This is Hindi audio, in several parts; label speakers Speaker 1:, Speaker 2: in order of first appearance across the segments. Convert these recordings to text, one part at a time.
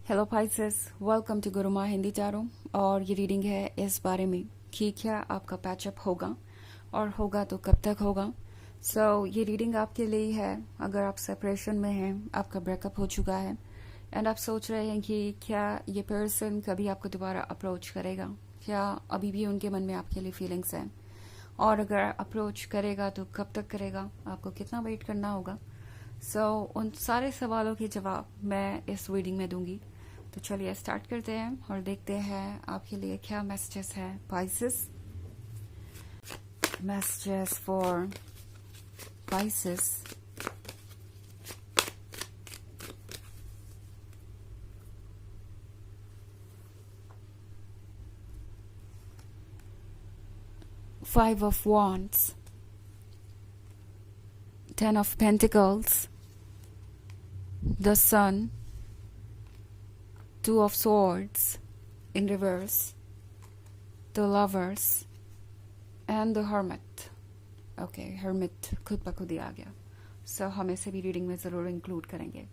Speaker 1: Hello pieces, welcome to Guruma Hindi चारों। और ये रीडिंग है इस बारे में कि क्या आपका पैचअप होगा और होगा तो कब तक होगा। ये रीडिंग आपके लिए है अगर आप सेपरेशन में हैं, आपका ब्रेकअप हो चुका है एंड आप सोच रहे हैं कि क्या ये पर्सन कभी आपको दोबारा अप्रोच करेगा, क्या अभी भी उनके मन में आपके लिए फीलिंग्स हैं, और अगर अप्रोच करेगा तो कब तक करेगा, आपको कितना वेट करना होगा। उन सारे सवालों के जवाब मैं इस रीडिंग में दूंगी। तो चलिए स्टार्ट करते हैं और देखते हैं आपके लिए क्या मैसेजेस है। Pisces, messages for Pisces. Five of Wands, Ten of Pentacles, the Sun, Two of Swords in reverse, the Lovers and the Hermit. Okay, Hermit खुद ब खुद ही आ गया। हम इसे भी रीडिंग में ज़रूर इंक्लूड करेंगे।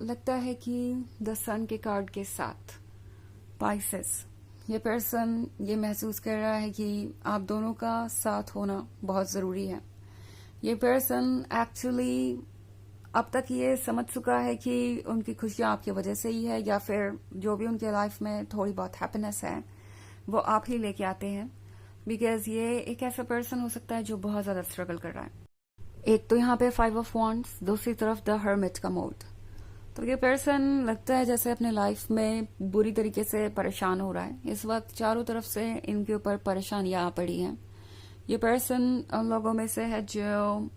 Speaker 1: लगता है कि द सन के कार्ड के साथ पाइसेस, ये पर्सन ये महसूस कर रहा है कि आप दोनों का साथ होना बहुत ज़रूरी है। ये पर्सन एक्चुअली अब तक ये समझ चुका है कि उनकी खुशियाँ आपकी वजह से ही है, या फिर जो भी उनके लाइफ में थोड़ी बहुत हैप्पीनेस है वो आप ही लेके आते हैं। बिकॉज ये एक ऐसा पर्सन हो सकता है जो बहुत ज़्यादा स्ट्रगल कर रहा है। एक तो यहाँ पे फाइव ऑफ वॉन्ड्स, दूसरी तरफ द हर्मिट का मोड। तो ये पर्सन लगता है जैसे अपने लाइफ में बुरी तरीके से परेशान हो रहा है। इस वक्त चारों तरफ से इनके ऊपर परेशानियां आ पड़ी हैं। ये पर्सन उन लोगों में से है जो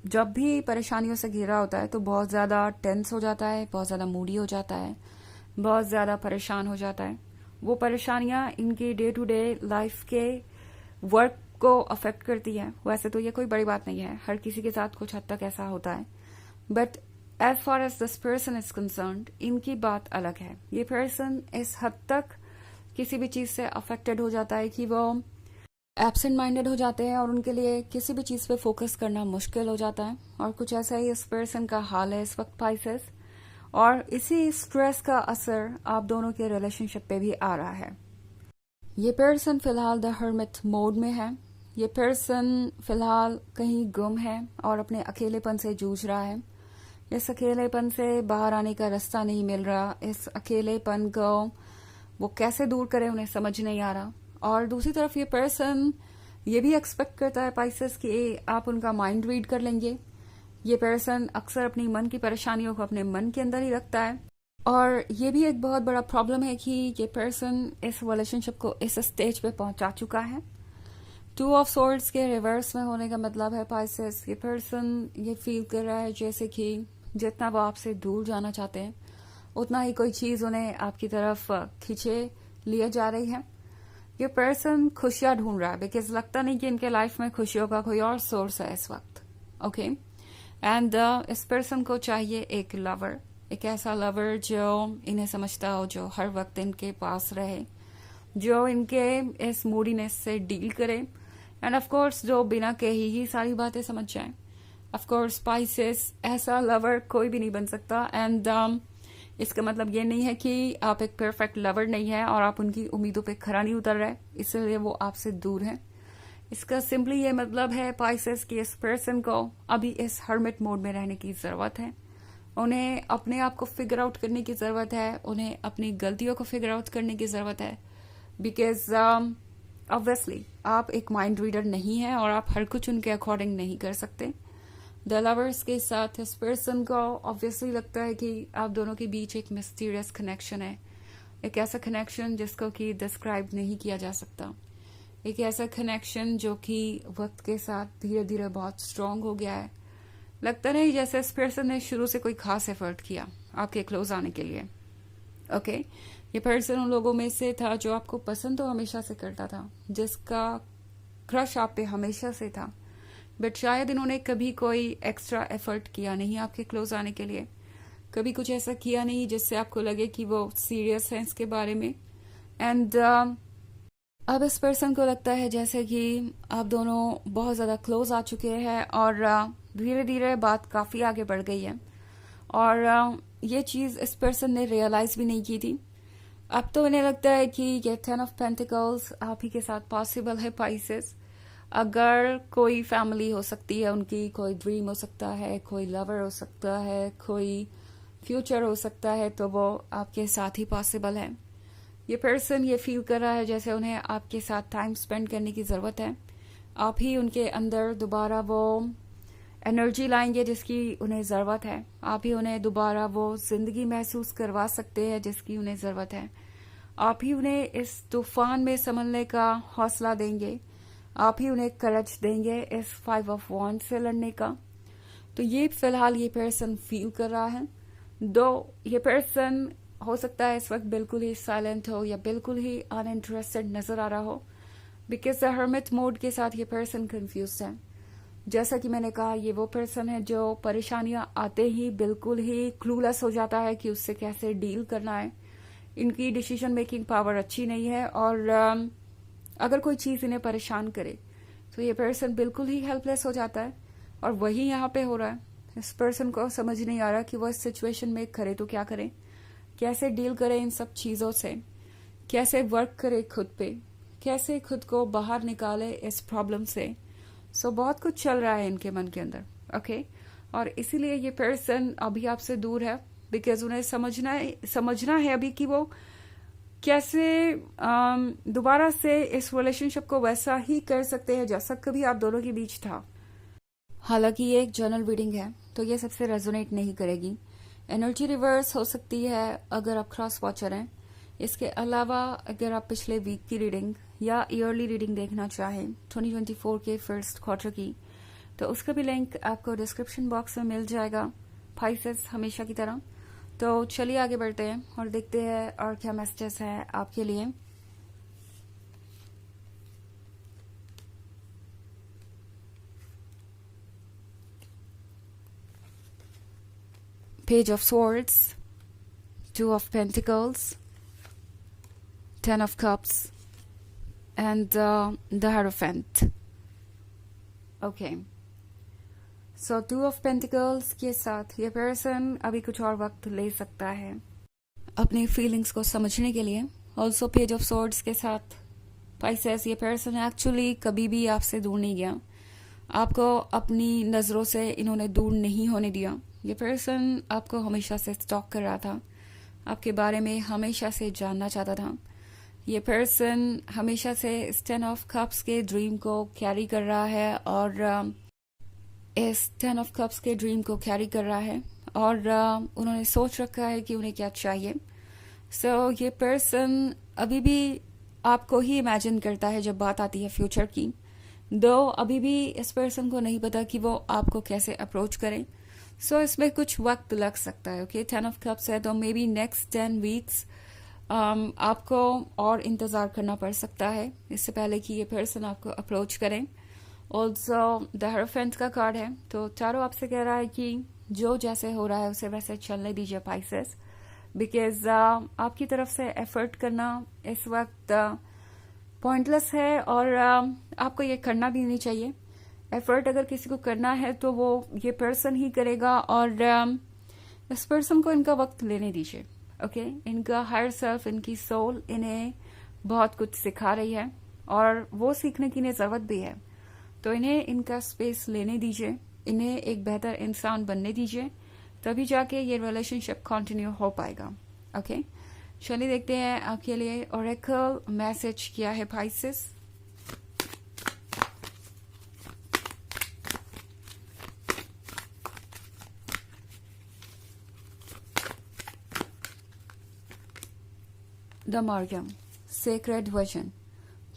Speaker 1: जब भी परेशानियों से घिरा होता है तो बहुत ज़्यादा टेंस हो जाता है, बहुत ज़्यादा मूडी हो जाता है, बहुत ज़्यादा परेशान हो जाता है। वो परेशानियां इनकी डे टू डे लाइफ के वर्क को अफेक्ट करती है। वैसे तो ये कोई बड़ी बात नहीं है, हर किसी के साथ कुछ हद तक ऐसा होता है, but as far as this person is concerned इनकी बात अलग है। ये पर्सन इस हद तक किसी भी चीज से अफेक्टेड हो जाता है कि वो एब्सेंट माइंडेड हो जाते हैं और उनके लिए किसी भी चीज पे फोकस करना मुश्किल हो जाता है। और कुछ ऐसा ही इस पर्सन का हाल है इस वक्त पाइसेस, और इसी स्ट्रेस का असर आप दोनों के रिलेशनशिप पे भी आ रहा है। ये पर्सन फिलहाल द हर्मिट मोड में है। ये पर्सन फिलहाल कहीं गुम है और अपने अकेलेपन से जूझ रहा है। इस अकेलेपन से बाहर आने का रास्ता नहीं मिल रहा। इस अकेलेपन को वो कैसे दूर करे उन्हें समझ नहीं आ रहा। और दूसरी तरफ ये पर्सन ये भी एक्सपेक्ट करता है पाइसेस कि आप उनका माइंड रीड कर लेंगे। ये पर्सन अक्सर अपनी मन की परेशानियों को अपने मन के अंदर ही रखता है, और ये भी एक बहुत बड़ा प्रॉब्लम है कि ये पर्सन इस रिलेशनशिप को इस स्टेज पे पहुंचा चुका है। टू ऑफ सोर्ड्स के रिवर्स में होने का मतलब है पाइसेस, ये पर्सन ये फील कर रहा है जैसे कि जितना वो आपसे दूर जाना चाहते हैं उतना ही कोई चीज उन्हें आपकी तरफ खींचे लिए जा रही है। ये पर्सन खुशियां ढूंढ रहा है, बिकॉज लगता नहीं कि इनके लाइफ में खुशियों का कोई और सोर्स है इस वक्त। ओके, एंड इस पर्सन को चाहिए एक लवर, एक ऐसा लवर जो इन्हें समझता हो, जो हर वक्त इनके पास रहे, जो इनके इस मूडीनेस से डील करे, एंड ऑफ कोर्स जो बिना कही ही सारी बातें समझ जाए। ऑफ कोर्स पाइसेस, ऐसा लवर कोई भी नहीं बन सकता। एंड इसका मतलब ये नहीं है कि आप एक परफेक्ट लवर नहीं है और आप उनकी उम्मीदों पे खरा नहीं उतर रहे, इसलिए वो आपसे दूर है। इसका सिंपली ये मतलब है पाइसेस कि इस पर्सन को अभी इस हर्मिट मोड में रहने की जरूरत है। उन्हें अपने आप को फिगर आउट करने की जरूरत है, उन्हें अपनी गलतियों को फिगर आउट करने की जरूरत है। बिकॉज ऑब्वियसली आप एक माइंड रीडर नहीं है और आप हर कुछ उनके अकॉर्डिंग नहीं कर सकते। द लवर्स के साथ इस पर्सन को ऑब्वियसली लगता है कि आप दोनों के बीच एक मिस्टीरियस कनेक्शन है, एक ऐसा कनेक्शन जिसको कि डिस्क्राइब नहीं किया जा सकता, एक ऐसा कनेक्शन जो कि वक्त के साथ धीरे धीरे बहुत स्ट्रांग हो गया है। लगता नहीं जैसे इस पर्सन ने शुरू से कोई खास एफर्ट किया आपके क्लोज आने के लिए। ओके, ये पर्सन उन लोगों में से था जो आपको पसंद तो हमेशा से करता था, जिसका क्रश आप पे हमेशा से था, बट शायद इन्होंने कभी कोई एक्स्ट्रा एफर्ट किया नहीं आपके क्लोज आने के लिए, कभी कुछ ऐसा किया नहीं जिससे आपको लगे कि वो सीरियस है इसके बारे में। एंड अब इस पर्सन को लगता है जैसे कि आप दोनों बहुत ज़्यादा क्लोज आ चुके हैं और धीरे धीरे बात काफ़ी आगे बढ़ गई है और ये चीज़ इस पर्सन ने रियलाइज भी नहीं की थी। अब तो उन्हें लगता है कि ये 10 ऑफ पेंटिकल्स आप ही के साथ पॉसिबल है पाइसेस। अगर कोई फैमिली हो सकती है उनकी, कोई ड्रीम हो सकता है, कोई लवर हो सकता है, कोई फ्यूचर हो सकता है, तो वो आपके साथ ही पॉसिबल है। ये पर्सन ये फील कर रहा है जैसे उन्हें आपके साथ टाइम स्पेंड करने की ज़रूरत है। आप ही उनके अंदर दोबारा वो एनर्जी लाएंगे जिसकी उन्हें ज़रूरत है। आप ही उन्हें दोबारा वो ज़िंदगी महसूस करवा सकते हैं जिसकी उन्हें ज़रूरत है। आप ही उन्हें इस तूफान में संभलने का हौसला देंगे। आप ही उन्हें करज देंगे इस 5 ऑफ वॉन्ड से लड़ने का। तो ये फिलहाल ये पर्सन फील कर रहा है। दो ये पर्सन हो सकता है इस वक्त बिल्कुल ही साइलेंट हो या बिल्कुल ही अनइंटरेस्टेड नजर आ रहा हो, बिकॉज द हर्मिट मोड के साथ ये पर्सन कंफ्यूज है। जैसा कि मैंने कहा, ये वो पर्सन है जो परेशानियां आते ही बिल्कुल ही क्लूलेस हो जाता है कि उससे कैसे डील करना है। इनकी डिसीजन मेकिंग पावर अच्छी नहीं है, और अगर कोई चीज़ इन्हें परेशान करे तो ये पर्सन बिल्कुल ही हेल्पलेस हो जाता है। और वही यहाँ पे हो रहा है। इस पर्सन को समझ नहीं आ रहा कि वो इस सिचुएशन में करे तो क्या करे, कैसे डील करे इन सब चीज़ों से, कैसे वर्क करे खुद पे, कैसे खुद को बाहर निकाले इस प्रॉब्लम से। सो बहुत कुछ चल रहा है इनके मन के अंदर। ओके और इसीलिए ये पर्सन अभी आपसे दूर है, बिकॉज उन्हें समझना है अभी कि वो कैसे दोबारा से इस रिलेशनशिप को वैसा ही कर सकते हैं जैसा कभी आप दोनों के बीच था। हालांकि ये एक जर्नल रीडिंग है तो ये सबसे रेजोनेट नहीं करेगी। एनर्जी रिवर्स हो सकती है अगर आप क्रॉस वॉचर हैं। इसके अलावा अगर आप पिछले वीक की रीडिंग या ईयरली रीडिंग देखना चाहें 2024 के फर्स्ट क्वार्टर की, तो उसका भी लिंक आपको डिस्क्रिप्शन बॉक्स में मिल जाएगा, पाइसेस हमेशा की तरह। तो चलिए आगे बढ़ते हैं और देखते हैं और क्या मैसेजेस हैं आपके लिए। Page of Swords, 2 of Pentacles, 10 of Cups, and the Hierophant. Okay. So 2 of Pentacles के साथ ये पर्सन अभी कुछ और वक्त ले सकता है अपनी फीलिंग्स को समझने के लिए। ऑल्सो पेज ऑफ सॉर्ड्स के साथ पाइसेस, ये पर्सन एक्चुअली कभी भी आपसे दूर नहीं गया। आपको अपनी नज़रों से इन्होंने दूर नहीं होने दिया। ये पर्सन आपको हमेशा से स्टॉक कर रहा था, आपके बारे में हमेशा से जानना चाहता था। ये पर्सन हमेशा से 10 ऑफ कप्स के ड्रीम को कैरी कर रहा है, और इस 10 ऑफ कप्स के ड्रीम को कैरी कर रहा है, और उन्होंने सोच रखा है कि उन्हें क्या चाहिए। सो ये पर्सन अभी भी आपको ही इमेजिन करता है जब बात आती है फ्यूचर की। दो अभी भी इस पर्सन को नहीं पता कि वो आपको कैसे अप्रोच करे। सो इसमें कुछ वक्त लग सकता है। ओके 10 ऑफ कप्स है तो मे बी नेक्स्ट 10 वीक्स आपको और इंतज़ार करना पड़ सकता है इससे पहले कि ये पर्सन आपको अप्रोच करें। ऑल्सो द हेरोफेंट का कार्ड है, तो चारों आपसे कह रहा है कि जो जैसे हो रहा है उसे वैसे चलने दीजिए पाइसेस, बिकॉज आपकी तरफ से एफर्ट करना इस वक्त पॉइंटलेस है, और आपको ये करना भी नहीं चाहिए। एफर्ट अगर किसी को करना है तो वो ये पर्सन ही करेगा, और इस पर्सन को इनका वक्त लेने दीजिए। ओके इनका हायर सेल्फ, इनकी सोल इन्हें बहुत कुछ सिखा रही है, और वो सीखने की इन्हें ज़रूरत भी है। तो इन्हें इनका स्पेस लेने दीजिए, इन्हें एक बेहतर इंसान बनने दीजिए, तभी जाके ये रिलेशनशिप कंटिन्यू हो पाएगा। ओके चलिए देखते हैं आपके लिए ओरेकल मैसेज क्या है Pisces. The Margam, Sacred Vision.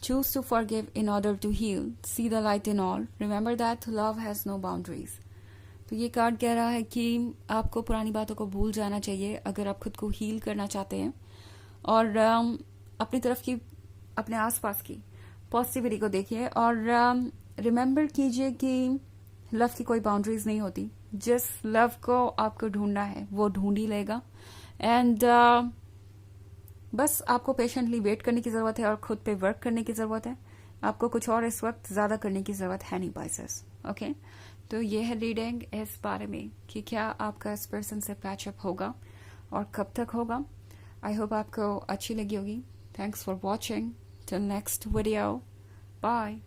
Speaker 1: Choose to forgive in order to heal. See the light in all. Remember that love has no boundaries. तो ये कार्ड कह रहा है कि आपको पुरानी बातों को भूल जाना चाहिए अगर आप खुद को हील करना चाहते हैं, और अपनी तरफ की, अपने आसपास की पॉजिटिविटी को देखिए, और रिमेंबर कीजिए कि लव की कोई बाउंड्रीज नहीं होती। जिस लव को आपको ढूंढना है वो ढूंढ ही लेगा, एंड बस आपको पेशेंटली वेट करने की ज़रूरत है और खुद पे वर्क करने की ज़रूरत है। आपको कुछ और इस वक्त ज़्यादा करने की ज़रूरत है नहीं पाइसेस। ओके तो ये है रीडिंग इस बारे में कि क्या आपका इस पर्सन से पैचअप होगा और कब तक होगा। आई होप आपको अच्छी लगी होगी। Thanks for watching. Till next video, bye.